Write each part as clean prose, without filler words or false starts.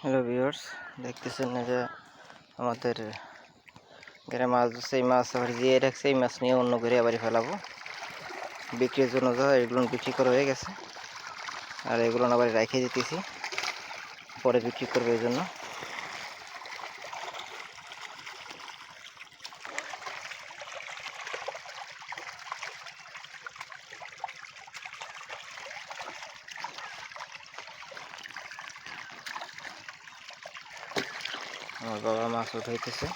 Hello viewers, দেখতেছেন না যে আমাদের গ্রামে মাছ ধরছে। এই মাছ আবার দিয়ে রাখছে, এই মাছ নিয়ে অন্য ঘরে আবার ফেলাবো বিক্রির জন্য। যা এগুলো বিক্রি করা হয়ে গেছে, আর এগুলো আবার রেখে দিতেছি, পরে বিক্রি করবো এই জন্য। আমার বাবা মাছ উঠাইতেছে।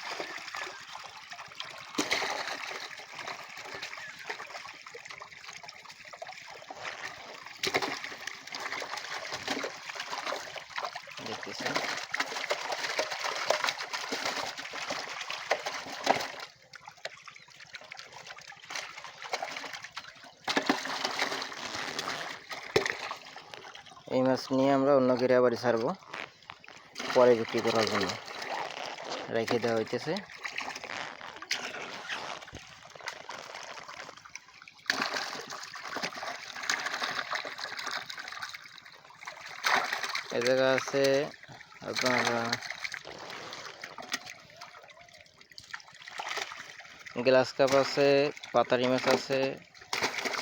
দেখতেছেন এই মাছ নিয়ে আমরা অন্য ঘরে আবার ছাড়বো, পরে বিক্রি করার জন্য রেখে দেওয়া হইতেছে। এই জায়গা আছে আপনার গ্লাস কাপ আছে, পাতারি মাছ আছে,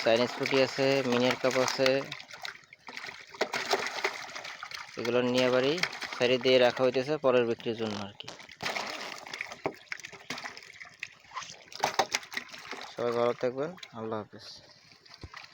চাইনিজ পুঁটি আছে, মিনের কাপ আছে। এগুলো নিয়ে বাড়ি সাইডে দিয়ে রাখা হইতেছে পরের বিক্রির জন্য আর কি। সবাই ভালো থাকবেন, আল্লাহ হাফেজ।